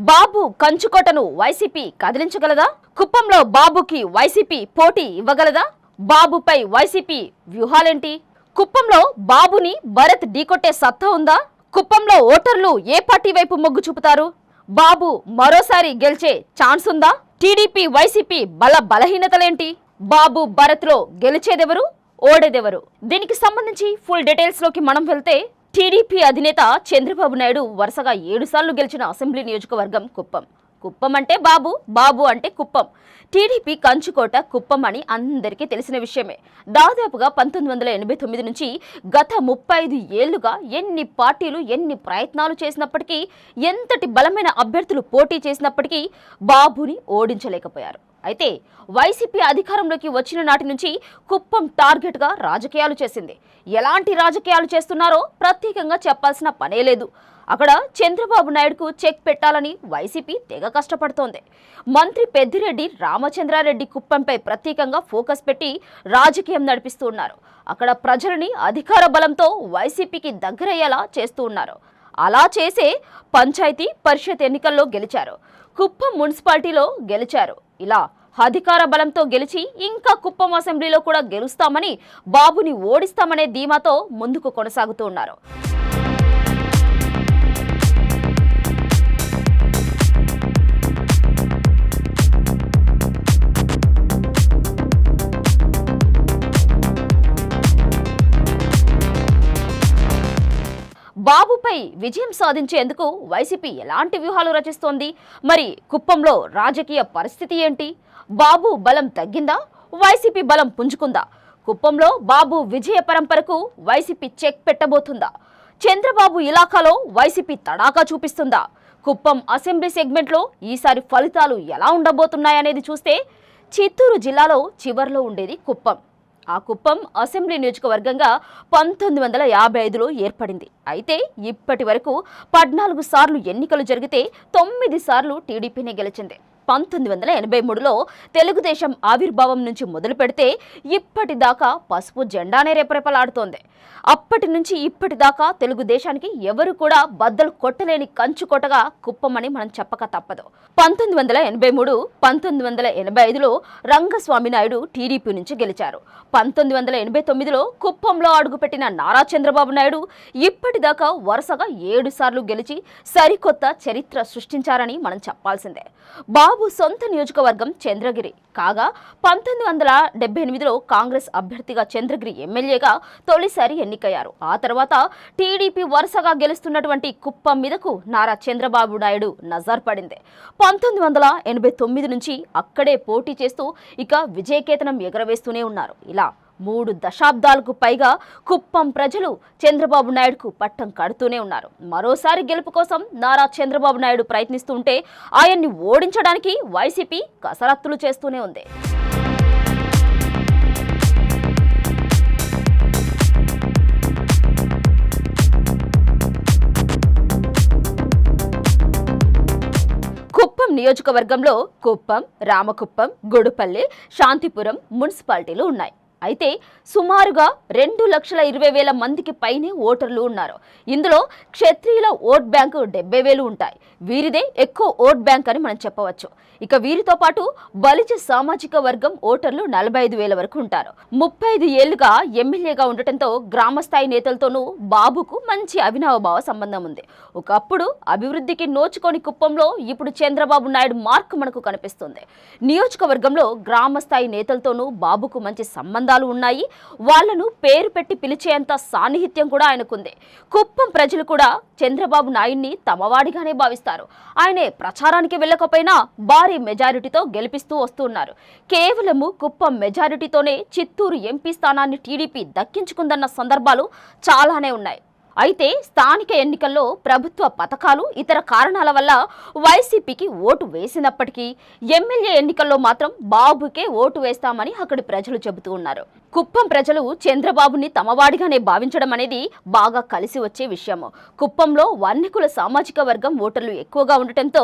బాబు కంచుకోటను YCP కదిలించగలదా? కుప్పంలో బాబుకి YCP పోటీ ఇవ్వగలదా? బాబుపై వైసీపీ వ్యూహాలేంటి? కుప్పంలో బాబుని భరత్ ఢీకొట్టే సత్తా ఉందా? కుప్పంలో ఓటర్లు ఏ పార్టీ వైపు మొగ్గు చూపుతారు? బాబు మరోసారి గెలిచే ఛాన్స్ ఉందా? టీడీపీ వైసీపీ బలహీనతలేంటి? బాబు భరత్ లో గెలిచేదెవరు, ఓడేదెవరు? దీనికి సంబంధించి ఫుల్ డీటెయిల్స్ లోకి మనం వెళ్తే, టీడీపీ అధినేత చంద్రబాబు నాయుడు వరుసగా 7 సార్లు గెలిచిన అసెంబ్లీ నియోజకవర్గం కుప్పం. కుప్పం అంటే బాబు, బాబు అంటే కుప్పం. టీడీపీ కంచుకోట కుప్పం అని అందరికీ తెలిసిన విషయమే. దాదాపుగా 1989 నుంచి గత 35 ఏళ్లుగా ఎన్ని పార్టీలు ఎన్ని ప్రయత్నాలు చేసినప్పటికీ, ఎంతటి బలమైన అభ్యర్థులు పోటీ చేసినప్పటికీ బాబుని ఓడించలేకపోయారు. అయితే వైసీపీ అధికారంలోకి వచ్చిన నాటి నుంచి కుప్పం టార్గెట్గా రాజకీయాలు చేసింది. ఎలాంటి రాజకీయాలు చేస్తున్నారో ప్రత్యేకంగా చెప్పాల్సిన పనే లేదు. అక్కడ చంద్రబాబు నాయుడుకు చెక్ పెట్టాలని వైసీపీ తెగ కష్టపడుతోంది. మంత్రి పెద్దిరెడ్డి రామచంద్రారెడ్డి కుప్పంపై ప్రత్యేకంగా ఫోకస్ పెట్టి రాజకీయం నడిపిస్తూ ఉన్నారు. అక్కడ ప్రజలని అధికార బలంతో వైసీపీకి దగ్గరయ్యేలా చేస్తూ ఉన్నారు. అలా చేసే పంచాయతీ పరిషత్ ఎన్నికల్లో గెలిచారు. కుప్పం మున్సిపాలిటీలో గెలిచారు. ఇలా అధికార బలంతో గెలిచి ఇంకా కుప్పం అసెంబ్లీలో కూడా గెలుస్తామని, బాబుని ఓడిస్తామనే ధీమాతో ముందుకు కొనసాగుతూ ఉన్నారు. బాబుపై విజయం సాధించేందుకు వైసీపీ ఎలాంటి వ్యూహాలు రచిస్తోంది? మరి కుప్పంలో రాజకీయ పరిస్థితి ఏంటి? బాబు బలం తగ్గిందా? వైసీపీ బలం పుంజుకుందా? కుప్పంలో బాబు విజయ పరంపరకు వైసీపీ చెక్ పెట్టబోతుందా? చంద్రబాబు ఇలాకాలో వైసీపీ తడాకా చూపిస్తుందా? కుప్పం అసెంబ్లీ సెగ్మెంట్లో ఈసారి ఫలితాలు ఎలా ఉండబోతున్నాయనేది చూస్తే, చిత్తూరు జిల్లాలో చివర్లో ఉండేది కుప్పం. ఆ కుప్పం అసెంబ్లీ నియోజకవర్గంగా 1955లో ఏర్పడింది. అయితే ఇప్పటి వరకు 14 సార్లు ఎన్నికలు జరిగితే 9 సార్లు టీడీపీనే గెలిచింది. 1983లో తెలుగుదేశం ఆవిర్భావం నుంచి మొదలు పెడితే ఇప్పటిదాకా పసుపు జెండానే రెపరెపలాడుతోంది. అప్పటి నుంచి ఇప్పటిదాకా తెలుగుదేశానికి ఎవరు కూడా బద్దలు కొట్టలేని కంచుకోటగా కుప్పం అని మనం చెప్పక తప్పదు. 1983, 1985లో రంగస్వామి నాయుడు టీడీపీ నుంచి గెలిచారు. 1989లో కుప్పంలో అడుగుపెట్టిన నారా చంద్రబాబు నాయుడు ఇప్పటిదాకా వరుసగా 7 సార్లు గెలిచి సరికొత్త చరిత్ర సృష్టించారని మనం చెప్పాల్సిందే. బాబు సొంత నియోజకవర్గం చంద్రగిరి కాగా, 1978లో కాంగ్రెస్ అభ్యర్థిగా చంద్రగిరి ఎమ్మెల్యేగా తొలిసారి ఎన్నికయ్యారు. ఆ తర్వాత టీడీపీ వరుసగా గెలుస్తున్నటువంటి కుప్పం మీదకు నారా చంద్రబాబు నాయుడు నజర్ పడింది. 1989 నుంచి అక్కడే పోటీ చేస్తూ ఇక విజయకేతనం ఎగరవేస్తూనే ఉన్నారు. ఇలా 3 దశాబ్దాలకు పైగా కుప్పం ప్రజలు చంద్రబాబు నాయుడుకు పట్టం కడుతూనే ఉన్నారు. మరోసారి గెలుపు కోసం నారా చంద్రబాబు నాయుడు ప్రయత్నిస్తుంటే, ఆయన్ని ఓడించడానికి వైసీపీ కసరత్తులు చేస్తూనే ఉంది. కుప్పం నియోజకవర్గంలో కుప్పం, రామకుప్పం, గుడుపల్లి, శాంతిపురం మున్సిపాలిటీలు ఉన్నాయి. అయితే సుమారుగా 2,20,000 మందికి పైనే ఓటర్లు ఉన్నారు. ఇందులో క్షత్రియుల ఓట్ బ్యాంకు 70,000 ఉంటాయి. వీరిదే ఎక్కువ ఓట్ బ్యాంక్ అని మనం చెప్పవచ్చు. ఇక వీరితో పాటు బలిజ సామాజిక వర్గం ఓటర్లు 45,000 వరకు ఉంటారు. 35 ఏళ్లుగా ఎమ్మెల్యేగా ఉండటంతో గ్రామస్థాయి నేతలతోనూ బాబుకు మంచి అవినావభావ సంబంధం ఉంది. ఒకప్పుడు అభివృద్ధికి నోచుకొని కుప్పంలో ఇప్పుడు చంద్రబాబు నాయుడు మార్క్ మనకు కనిపిస్తుంది. నియోజకవర్గంలో గ్రామస్థాయి నేతలతోనూ బాబుకు మంచి సంబంధాలు ఉన్నాయి. వాళ్లను పేరు పెట్టి పిలిచేంత సాన్నిహిత్యం కూడా ఆయనకుంది. కుప్పం ప్రజలు కూడా చంద్రబాబు నాయుడిని తమవాడిగానే భావిస్తారు. ఆయనే ప్రచారానికి వెళ్ళకపోయినా భారీ మెజారిటీతో గెలిపిస్తూ వస్తున్నారు. కేవలము కుప్పం మెజారిటీతోనే చిత్తూరు ఎంపీ స్థానాన్ని టీడీపీ దక్కించుకుందన్న సందర్భాలు చాలానే ఉన్నాయి. అయితే స్థానిక ఎన్నికల్లో ప్రభుత్వ పథకాలు, ఇతర కారణాల వల్ల వైసీపీకి ఓటు వేసినప్పటికీ ఎమ్మెల్యే ఎన్నికల్లో మాత్రం బాబుకే ఓటు వేస్తామని అక్కడి ప్రజలు చెబుతూ ఉన్నారు. కుప్పం ప్రజలు చంద్రబాబుని తమవాడిగానే భావించడం అనేది బాగా కలిసి వచ్చే విషయము. కుప్పంలో వన్నికుల సామాజిక వర్గం ఓటర్లు ఎక్కువగా ఉండటంతో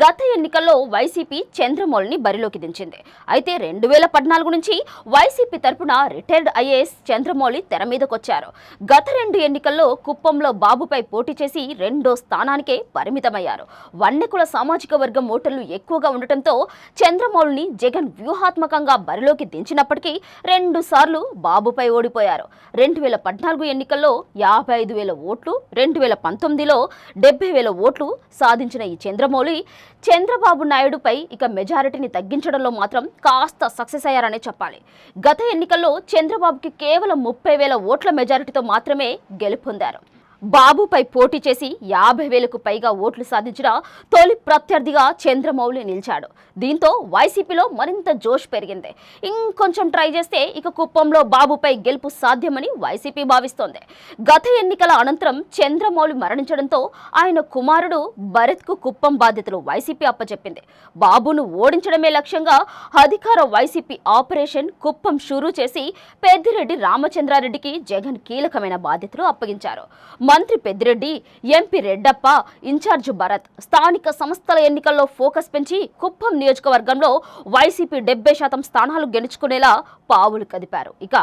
గత ఎన్నికల్లో వైసీపీ చంద్రమౌళిని బరిలోకి దించింది. అయితే 2014 నుంచి వైసీపీ తరపున రిటైర్డ్ ఐఏఎస్ చంద్రమౌళి తెర మీదకొచ్చారు. గత 2 ఎన్నికల్లో కుప్పంలో బాబుపై పోటీ చేసి రెండో స్థానానికే పరిమితమయ్యారు. వన్నెకుల సామాజిక వర్గం ఓటర్లు ఎక్కువగా ఉండటంతో చంద్రమౌళిని జగన్ వ్యూహాత్మకంగా బరిలోకి దించినప్పటికీ 2 సార్లు బాబుపై ఓడిపోయారు. 2014 ఎన్నికల్లో 55,000 ఓట్లు, 2019లో 70,000 ఓట్లు సాధించిన ఈ చంద్రమౌళి చంద్రబాబు నాయుడుపై ఇక మెజారిటీని తగ్గించడంలో మాత్రం కాస్త సక్సెస్ అయ్యారనే చెప్పాలి. గత ఎన్నికల్లో చంద్రబాబుకి కేవలం 30,000 ఓట్ల మెజారిటీతో మాత్రమే గెలుపొందారు. బాబుపై పోటీ చేసి 50,000కు పైగా ఓట్లు సాధించిన తొలి ప్రత్యర్థిగా చంద్రమౌళి నిలిచాడు. దీంతో వైసీపీలో మరింత జోష్ పెరిగింది. ఇంకొంచెం ట్రై చేస్తే ఇక కుప్పంలో బాబుపై గెలుపు సాధ్యమని వైసీపీ భావిస్తోంది. గత ఎన్నికల అనంతరం చంద్రమౌళి మరణించడంతో ఆయన కుమారుడు భరత్కు కుప్పం బాధ్యతలు వైసీపీ అప్పచెప్పింది. బాబును ఓడించడమే లక్ష్యంగా అధికార వైసీపీ ఆపరేషన్ కుప్పం షురూ చేసి పెద్దిరెడ్డి రామచంద్రారెడ్డికి జగన్ కీలకమైన బాధ్యతలు అప్పగించారు. మంత్రి పెద్దిరెడ్డి, ఎంపీ రెడ్డప్ప, ఇన్ఛార్జ్ భరత్ స్థానిక సంస్థల ఎన్నికల్లో ఫోకస్ పెంచి కుప్పం నియోజకవర్గంలో వైసీపీ 70% స్థానాలు గెలుచుకునేలా పావులు కదిపారు. ఇక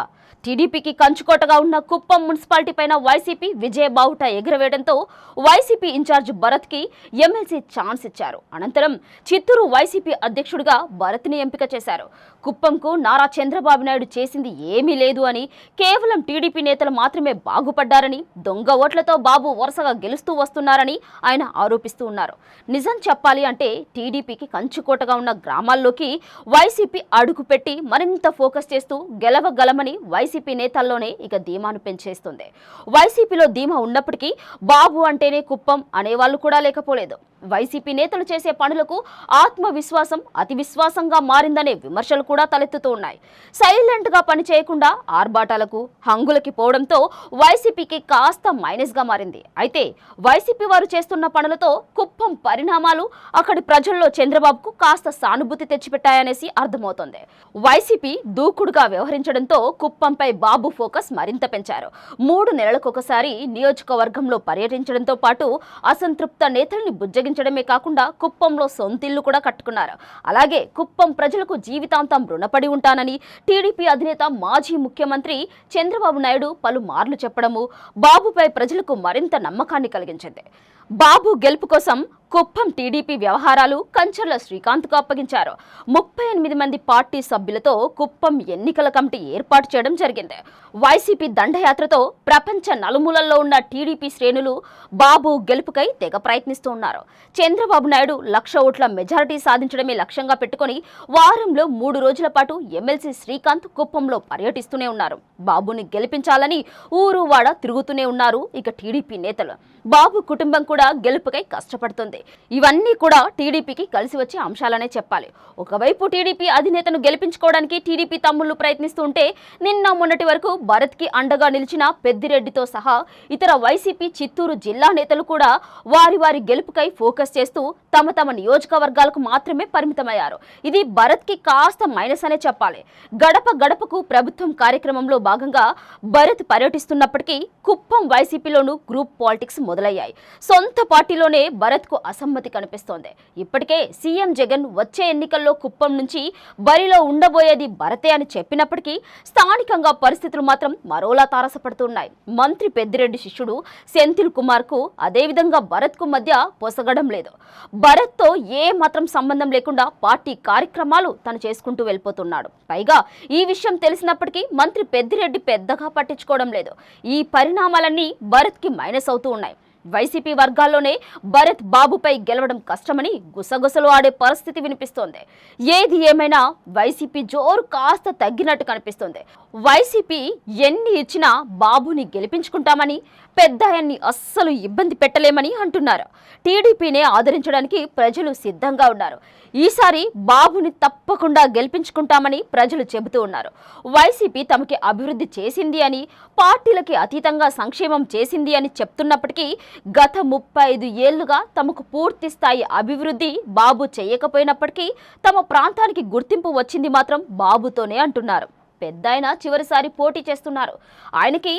టీడీపీకి కంచుకోటగా ఉన్న కుప్పం మున్సిపాలిటీ పైన వైసీపీ విజయ బావుట ఎగురవేయడంతో వైసీపీ ఇన్ఛార్జ్ భరత్కి ఎమ్మెల్సీ ఛాన్స్ ఇచ్చారు. అనంతరం చిత్తూరు వైసీపీ అధ్యక్షుడిగా భరత్ని ఎంపిక చేశారు. కుప్పంకు నారా చంద్రబాబు నాయుడు చేసింది ఏమీ లేదు అని, కేవలం టీడీపీ నేతలు మాత్రమే బాగుపడ్డారని, దొంగ ఓట్లతో బాబు వరుసగా గెలుస్తూ వస్తున్నారని ఆయన ఆరోపిస్తూ ఉన్నారు. నిజం చెప్పాలి అంటే టీడీపీకి కంచుకోటగా ఉన్న గ్రామాల్లోకి వైసీపీ అడుగుపెట్టి మరింత ఫోకస్ చేస్తూ గెలవగలమని వైసీపీ నేతల్లోనే ఇక ధీమాను పెంచేస్తుంది. వైసీపీలో ధీమా ఉన్నప్పటికీ బాబు అంటేనే కుప్పం అనేవాళ్ళు కూడా లేకపోలేదు. వైసీపీ నేతలు చేసే పనులకు ఆత్మవిశ్వాసం అతి విశ్వాసంగా మారిందనే విమర్శలు కూడా తలెత్తుతూ ఉన్నాయి. సైలెంట్ గా పని చేయకుండా ఆర్భాటాలకు హంగులకి పోవడంతో వైసీపీకి కాస్త మైనస్ గా మారింది. అయితే వైసీపీ వారు చేస్తున్న పనులతో కుప్పం పరిణామాలు అక్కడి ప్రజల్లో చంద్రబాబుకు కాస్త సానుభూతి తెచ్చిపెట్టాయనేసి అర్థమవుతోంది. వైసీపీ దూకుడుగా వ్యవహరించడంతో కుప్పంపై బాబు ఫోకస్ మరింత పెంచారు. 3 నెలలకొకసారి నియోజకవర్గంలో పర్యటించడంతో పాటు అసంతృప్త నేతల్ని బుజ్జగించడమే కాకుండా కుప్పంలో సొంతిల్లు కూడా కట్టుకున్నారు. అలాగే కుప్పం ప్రజలకు జీవితాంతం రుణపడి ఉంటానని టీడీపీ అధినేత మాజీ ముఖ్యమంత్రి చంద్రబాబు నాయుడు పలుమార్లు చెప్పడము బాబుపై ప్రజలకు మరింత నమ్మకాన్ని కలిగించింది. బాబు గెలుపు కోసం కుప్పం టీడీపీ వ్యవహారాలు కంచర్ల శ్రీకాంత్కు అప్పగించారు. 38 మంది పార్టీ సభ్యులతో కుప్పం ఎన్నికల కమిటీ ఏర్పాటు చేయడం జరిగింది. వైసీపీ దండయాత్రతో ప్రపంచ నలుమూలల్లో ఉన్న టీడీపీ శ్రేణులు బాబు గెలుపుకై తెగ ప్రయత్నిస్తూ ఉన్నారు. చంద్రబాబు నాయుడు 1,00,000 ఓట్ల మెజారిటీ సాధించడమే లక్ష్యంగా పెట్టుకుని వారంలో 3 రోజుల పాటు ఎమ్మెల్సీ శ్రీకాంత్ కుప్పంలో పర్యటిస్తూనే ఉన్నారు. బాబుని గెలిపించాలని ఊరు వాడ తిరుగుతూనే ఉన్నారు ఇక టీడీపీ నేతలు. బాబు కుటుంబం కూడా గెలుపుకై కష్టపడుతుంది. ఇవన్నీ కూడా టీడీపీకి కలిసి వచ్చే అంశాలనే చెప్పాలి. ఒకవైపు టీడీపీ అధినేతను గెలిపించుకోవడానికి టీడీపీ తమ్ముళ్లు ప్రయత్నిస్తుంటే నిన్న మొన్నటి వరకు భరత్కి అండగా నిలిచిన పెద్దిరెడ్డితో సహా ఇతర వైసీపీ చిత్తూరు జిల్లా నేతలు కూడా వారి గెలుపుకై ఫోకస్ చేస్తూ తమ తమ నియోజకవర్గాలకు మాత్రమే పరిమితమయ్యారు. ఇది భరత్కి కాస్త మైనస్ అనే చెప్పాలి. గడప గడపకు ప్రభుత్వం కార్యక్రమంలో భాగంగా భరత్ పర్యటిస్తున్నప్పటికీ కుప్పం వైసీపీలోనూ గ్రూప్ పాలిటిక్స్ మొదలయ్యాయి. సొంత పార్టీలోనే భరత్కు అసమ్మతి కనిపిస్తోంది. ఇప్పటికే సీఎం జగన్ వచ్చే ఎన్నికల్లో కుప్పం నుంచి బరిలో ఉండబోయేది భరతే అని చెప్పినప్పటికీ స్థానికంగా పరిస్థితులు మాత్రం మరోలా తారసపడుతున్నాయి. మంత్రి పెద్దిరెడ్డి శిష్యుడు సెంథిల్ కుమార్ కు అదేవిధంగా భరత్ కు మధ్య పొసగడం లేదు. భరత్ తో ఏ మాత్రం సంబంధం లేకుండా పార్టీ కార్యక్రమాలు తను చేసుకుంటూ వెళ్ళిపోతున్నాడు. పైగా ఈ విషయం తెలిసినప్పటికీ మంత్రి పెద్దిరెడ్డి పెద్దగా పట్టించుకోవడం లేదు. ఈ పరిణామాలన్నీ భరత్ కి మైనస్ అవుతూ ఉన్నాయి. వైసీపీ వర్గాల్లోనే భరత్ బాబుపై గెలవడం కష్టమని గుసగుసలు ఆడే పరిస్థితి వినిపిస్తోంది. ఏది ఏమైనా వైసీపీ జోరు కాస్త తగ్గినట్టు కనిపిస్తోంది. వైసీపీ ఎన్ని ఇచ్చినా బాబుని గెలిపించుకుంటామని, పెద్దాయన్ని అస్సలు ఇబ్బంది పెట్టలేమని అంటున్నారు. టీడీపీనే ఆదరించడానికి ప్రజలు సిద్ధంగా ఉన్నారు. ఈసారి బాబుని తప్పకుండా గెలిపించుకుంటామని ప్రజలు చెబుతూ ఉన్నారు. వైసీపీ తమకి అభివృద్ధి చేసింది అని, పార్టీలకి అతీతంగా సంక్షేమం చేసింది అని చెప్తున్నప్పటికీ గత 35 ఏళ్లుగా తమకు పూర్తి స్థాయి అభివృద్ధి బాబు చేయకపోయినప్పటికీ తమ ప్రాంతానికి గుర్తింపు వచ్చింది మాత్రం బాబుతోనే అంటున్నారు. పెద్దాయన చివరిసారి పోటీ చేస్తున్నారు. ఆయనకి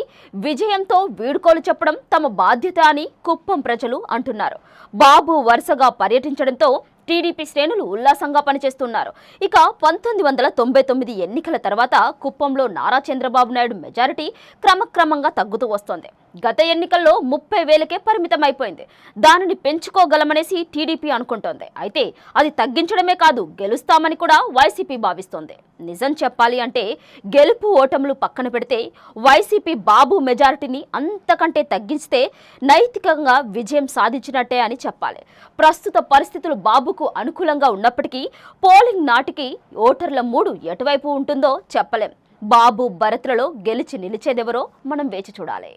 విజయంతో వీడుకోలు చెప్పడం తమ బాధ్యత అని కుప్పం ప్రజలు అంటున్నారు. బాబు వరుసగా పర్యటించడంతో టీడీపీ శ్రేణులు ఉల్లాసంగా పనిచేస్తున్నారు. ఇక 1999 ఎన్నికల తర్వాత కుప్పంలో నారా చంద్రబాబు నాయుడు మెజారిటీ క్రమక్రమంగా తగ్గుతూ వస్తోంది. గత ఎన్నికల్లో 30,000కే పరిమితమైపోయింది. దానిని పెంచుకోగలమనేసి టీడీపీ అనుకుంటోంది. అయితే అది తగ్గించడమే కాదు, గెలుస్తామని కూడా వైసీపీ భావిస్తోంది. నిజం చెప్పాలి అంటే గెలుపు ఓటములు పక్కన పెడితే వైసీపీ బాబు మెజారిటీని అంతకంటే తగ్గిస్తే నైతికంగా విజయం సాధించినట్టే అని చెప్పాలి. ప్రస్తుత పరిస్థితులు బాబుకు అనుకూలంగా ఉన్నప్పటికీ పోలింగ్ నాటికి ఓటర్ల మూడు ఎటువైపు ఉంటుందో చెప్పలేం. బాబు భరత్లలో గెలిచి నిలిచేదెవరో మనం వేచి చూడాలి.